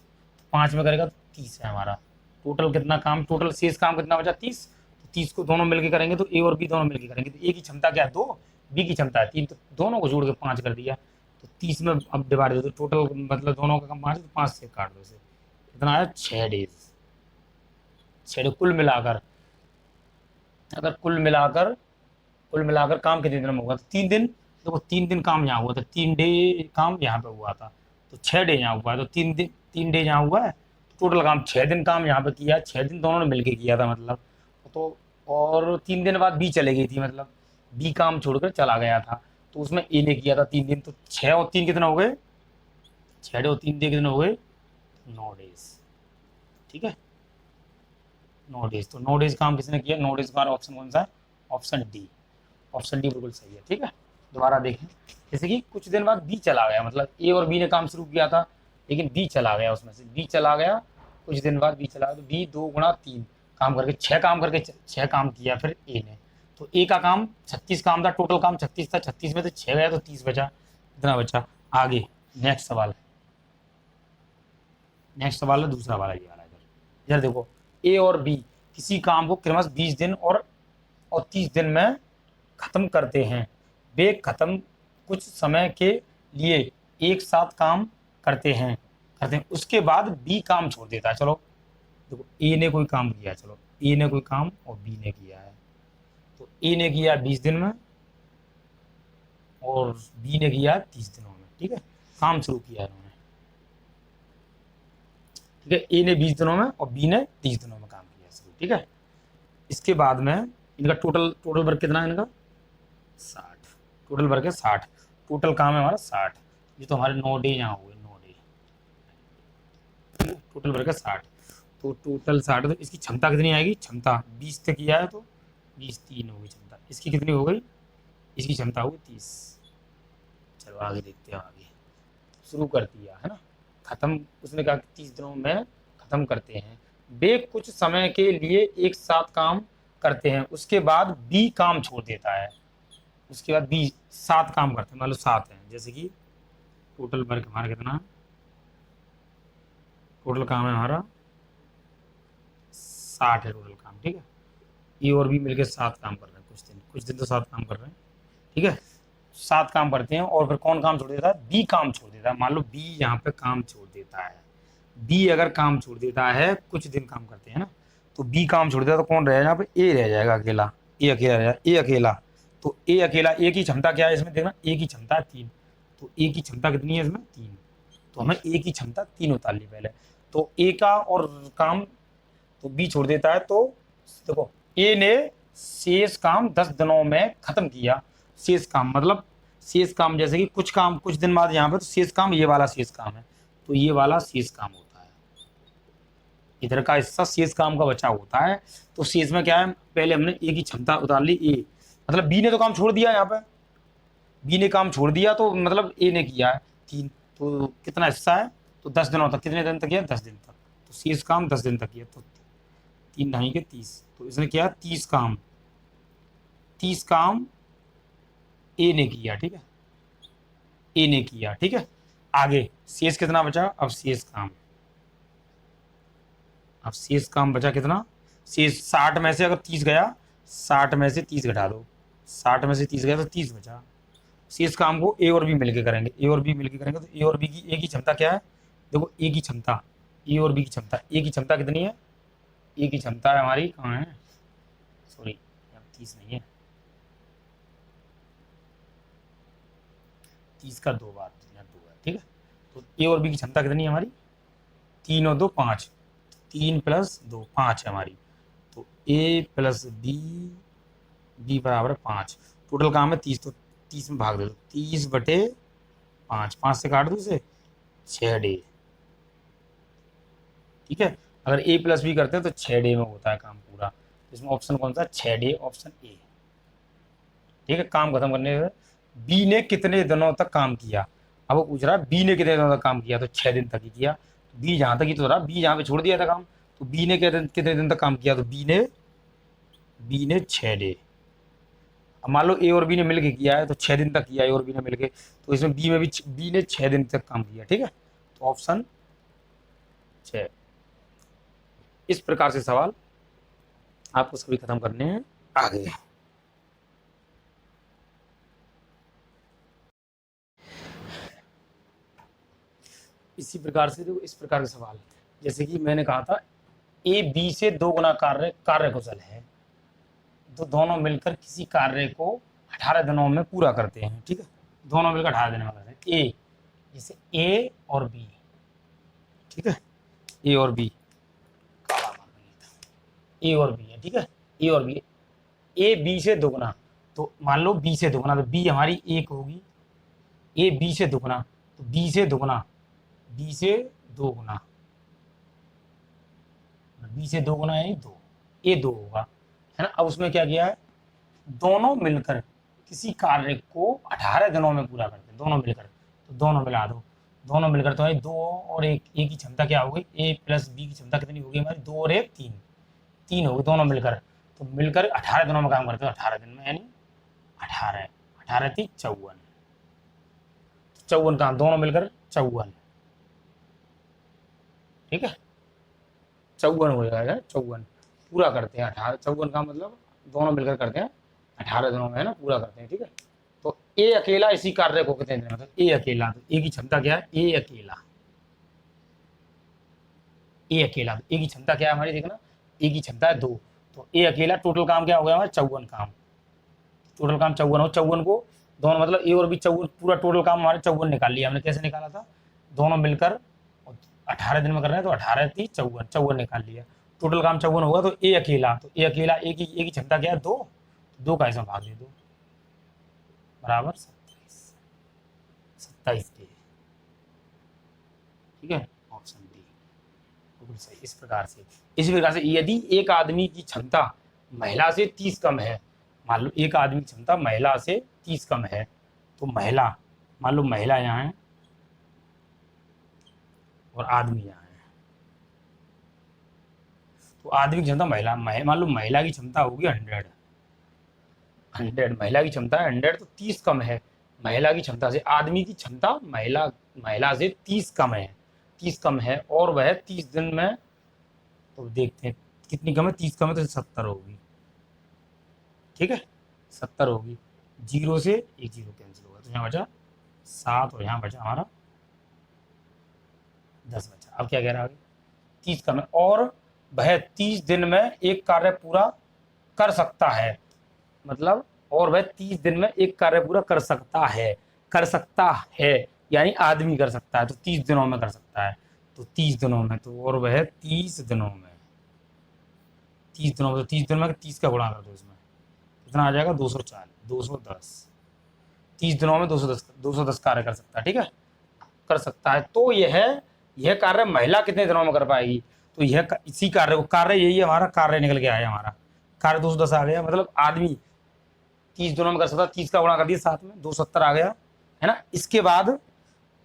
5 में करेगा तो 30 है हमारा। टोटल कितना काम, टोटल शेष काम कितना बचा 30, तो 30 को दोनों मिलकर करेंगे, तो ए और बी दोनों मिलकर करेंगे, तो ए की क्षमता क्या है 2, बी की क्षमता है 3, तो दोनों को जोड़ के 5 कर दिया। तो 30 में अब डिवाइड दो, तो टोटल मतलब दोनों का काम 5, तो 5 से काट दो इसे, कितना आया 6 डेज। 6 कुल मिलाकर, अगर कुल मिलाकर काम कितने दिन में होगा, तो 3 दिन। देखो 3 दिन काम यहाँ हुआ था, 3 डे काम यहाँ पे हुआ था, तो 6 डे यहाँ हुआ है, तो 3 दिन 3 डे यहाँ हुआ है, तो टोटल काम 6 दिन काम यहाँ पे किया, 6 दिन दोनों ने मिलके किया था मतलब। तो और 3 दिन बाद बी चले गई थी, मतलब बी काम छोड़कर चला गया था, तो उसमें ए ने किया था 3 दिन, तो 6 और 3 कितना हो गए, 6 और 3 कितने हो गए 9 डेज। ठीक है, 9 डेज, तो 9 डेज काम किसने किया, 9 डेज का ऑप्शन कौन सा है, ऑप्शन डी, ऑप्शन डी बिल्कुल सही है। ठीक है, दोबारा देखें, जैसे कि कुछ दिन बाद बी चला गया, मतलब ए और बी ने काम शुरू किया था, लेकिन बी चला गया, उसमें से बी चला गया, कुछ दिन बाद बी चला गया, तो बी 2 गुणा 3 काम करके 6 काम करके 6 काम किया फिर ए ने, तो ए का काम 36 काम था, टोटल काम 36 था, 36 में से 6 गया तो 30 बचा, इतना बचा। आगे नेक्स्ट सवाल है, दूसरा वाला, ये वाला इधर देखो, ए और बी किसी काम को क्रमशः 20 दिन और 30 दिन में खत्म करते हैं। वे खत्म कुछ समय के लिए एक साथ काम करते हैं, उसके बाद बी काम छोड़ देता है। चलो देखो, ए ने कोई काम किया, चलो ए ने कोई काम और बी ने किया है, तो ए ने किया 20 दिन में और बी ने किया 30 दिनों में। ठीक है, काम शुरू किया है इन्होंने। ठीक है, ए ने 20 दिनों में और बी ने 30 दिनों में काम किया शुरू। ठीक है, इसके बाद में इनका टोटल वर्क कितना है, इनका 60, टोटल वर्क है 60, टोटल काम है हमारा 60, ये तो हमारे 9 डे यहाँ हुए, 9 डे। टोटल वर्क है 60, तो टोटल 60, तो इसकी क्षमता कितनी आएगी, क्षमता 20 तक किया है, तो 20 3 हो गई क्षमता। इसकी कितनी हो गई? इसकी क्षमता हो गई 30। चलो आगे देखते हैं। आगे शुरू कर दिया है ना, खत्म। उसने कहा कि 30 दिनों में खत्म करते हैं। वे कुछ समय के लिए एक साथ काम करते हैं, उसके बाद बी काम छोड़ देता है। उसके बाद बी 7 काम करते हैं, मान लो 7 है। जैसे कि टोटल वर्क हमारा कितना है? टोटल काम है हमारा 60 है टोटल काम, ठीक है। ए और बी मिलकर 7 काम कर रहे हैं, कुछ दिन तो 7 काम कर रहे हैं, ठीक है। 7 काम करते हैं और फिर कौन काम छोड़ देता है? बी काम छोड़ देता है। मान लो बी यहाँ पे काम छोड़ देता है। बी अगर काम छोड़ देता है, कुछ दिन काम करते हैं ना, तो बी काम छोड़ देता है, तो कौन रहेगा यहाँ पे? ए रह जाएगा अकेला। ए अकेला रहेगा, ए अकेला। तो ए अकेला, ए की क्षमता क्या है इसमें देखना, ए की क्षमता है 3। तो ए की क्षमता कितनी है इसमें? 3। तो हमें ए की क्षमता 3 उतारनी पहले। तो ए का और काम तो बी छोड़ देता है, तो देखो ए ने शेष काम 10 दिनों में खत्म किया। शेष काम मतलब शेष काम, जैसे कि कुछ काम कुछ दिन बाद यहाँ पे, तो शेष काम ये वाला शेष काम है, तो ये वाला शेष काम होता है। इधर का हिस्सा शेष काम का बचा होता है। तो शेष में क्या है? पहले हमने ए की क्षमता उतार ली, ए मतलब बी ने तो काम छोड़ दिया। यहाँ पे बी ने काम छोड़ दिया, तो मतलब ए ने किया है 3। तो कितना हिस्सा है? तो 10 दिनों तक। कितने दिन तक किया? 10 दिन तक। तो शेष काम 10 दिन तक किया, तो 3 ढाई के 30। तो इसने किया 30 काम। 30 काम ए ने किया, ठीक है। ए ने किया, ठीक है। आगे शेष कितना बचा? अब शेष काम बचा कितना? शेष 60 में से अगर 30 गया, 60 में से 30 घटा दो, 60 में से 30 गया तो 30 बचा। शेष काम को ए और बी मिलके करेंगे, ए और बी मिलके करेंगे। तो ए और बी की, ए की क्षमता क्या है? देखो ए की क्षमता, ए और बी की क्षमता, ए की क्षमता कितनी है? ए की क्षमता है हमारी, कहाँ है? सॉरी 30 नहीं है, 30 का 2 बार 2 है, ठीक है। तो ए और बी की क्षमता कितनी है हमारी? 3 और 2 5, 3 प्लस 2 5 है हमारी। तो ए प्लस बी, बी बराबर 5। टोटल काम है 30, तो 30 में भाग दे दो, 30 बटे 5, 5 से काट दो इसे, 6 डे, ठीक है। अगर ए प्लस बी करते हैं तो 6 डे में होता है काम पूरा। इसमें ऑप्शन कौन सा? 6 डे, ऑप्शन ए, ठीक है। काम खत्म करने से बी ने कितने दिनों तक काम किया? अब वो पूछ रहा है बी ने कितने दिनों तक काम किया, तो 6 दिन तक ही किया। बी जहां तक ही तो रहा, बी जहां पे छोड़ दिया था काम, तो बी ने कितने दिन तक काम किया? तो बी ने 6 डे। अब मान लो ए और बी ने मिलके किया है, तो 6 दिन तक किया ए और बी ने मिलके, तो इसमें बी में भी बी ने 6 दिन तक काम किया, ठीक है। तो ऑप्शन 6। इस प्रकार से सवाल आपको सभी खत्म करने हैं। आगे इसी प्रकार से देखो, इस प्रकार के सवाल, जैसे कि मैंने कहा था ए बी से 2 गुना कार्य कुशल है, तो दोनों मिलकर किसी कार्य को 18 दिनों में पूरा करते हैं, ठीक है। दोनों मिलकर 18 दिनों में करते हैं। ए, जैसे ए और बी, ठीक है, ए और बी, ए और बी है, ठीक है। ए और बी, ए बी से 2 गुना, तो मान लो बी से 2 गुना, तो बी हमारी 1 होगी। ए बी से 2 गुना, तो बी से 2 गुना, बी से 2 गुना, बी से 2 गुना है 2, ए 2 होगा, है ना। अब उसमें क्या किया है? दोनों मिलकर किसी कार्य को 18 दिनों में पूरा करते हैं, दोनों मिलकर। तो दोनों मिला दो, दोनों मिलकर तो है 2 और 1, ए की क्षमता क्या हो गई? ए प्लस बी की क्षमता कितनी होगी हमारी? 2 और 1 3, 3 होगी दोनों मिलकर। तो मिलकर 18 दिनों में काम करते हो, 18 दिन में, यानी 18, 18 थी 54, 54 काम, दोनों मिलकर 54, ठीक है। 54 हो जाएगा, 54 पूरा करते हैं। 18 54 का मतलब दोनों मिलकर करते हैं 18 दिनों में, है ना, पूरा करते हैं, ठीक है। तो ए अकेला इसी कार्य को कितने दिन, मतलब ए अकेला, तो ए की क्षमता क्या है? ए अकेला, ए अकेला, ए की क्षमता क्या है हमारी देखना, ए की क्षमता है 2। तो ए अकेला, टोटल काम क्या हो गया हमारा? 54 काम। टोटल काम 54 हो, 54 को दोनों मतलब ए और बी 54, पूरा टोटल काम हमारे 54 निकाल लिया हमने। कैसे निकाला था? दोनों मिलकर 18 दिन में कर रहे हैं, तो 18 थी 54, 54 निकाल लिया। टोटल काम 54 होगा, तो ए अकेला, तो ए अकेला, ए की क्षमता क्या है? 2, 2 का इसमें भाग दे दो, बराबर 27, 27 डे, ठीक है। ऑप्शन डी बिल्कुल सही। इस प्रकार से यदि एक आदमी की क्षमता महिला से 30 कम है, मान लो एक आदमी की क्षमता महिला से 30 कम है, तो महिला, मान लो महिला यहाँ है और आदमी यहाँ है, तो आदमी की क्षमता महिला, मान लो महिला की क्षमता होगी 100, महिला की क्षमता है 100, तो 30 कम है महिला की क्षमता से, आदमी की क्षमता महिला से 30 कम है, 30 कम है, और वह 30 दिन में, तो देखते हैं कितनी कम है, 30 कम है तो 70 होगी, ठीक है 70 होगी, 0 से एक 0 कैंसिल होगा, तो यहाँ बचा 7 और यहाँ बचा हमारा 10 बचा। अब क्या कह रहा है आगे, 30 कम है और वह 30 दिन में एक कार्य पूरा कर सकता है, मतलब और वह 30 दिन में एक कार्य पूरा कर सकता है यानी आदमी कर सकता है, तो 30 दिनों में कर सकता है, तो 30 दिनों में, तो और वह 30 दिनों में, 30 दिनों में, तो 30 दिनों में 30 का गुणा कर दो, इसमें कितना आ जाएगा 210, 30 दिनों में 210 कार्य कर सकता है, ठीक है कर सकता है। तो यह कार्य महिला कितने दिनों में कर पाएगी, तो यह इसी कार्य यही है हमारा, कार्य निकल के आया हमारा, कार्य 210 आ गया, मतलब आदमी 30 दिनों में कर सकता है, 30 का गुणा कर दिया साथ में 270 आ गया है ना।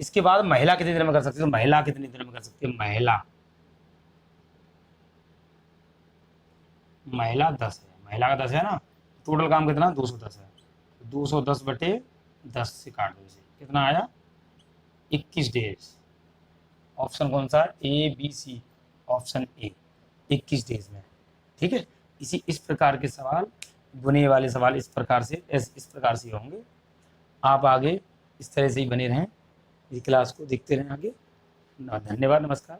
इसके बाद महिला कितने दिन में कर सकती है, तो महिला कितने दिन में कर सकती है, महिला 10 है, महिला का 10 है ना, टोटल काम कितना 210 है, 210 बटे 10 से काट दो इसे, कितना आया 21 डेज। ऑप्शन कौन सा, A B C, option A 21 days में, ठीक है। इस प्रकार के सवाल, बुने वाले सवाल इस प्रकार से होंगे। आप आगे इस तरह से ही बने रहें, इस क्लास को देखते रहें आगे। धन्यवाद, नमस्कार।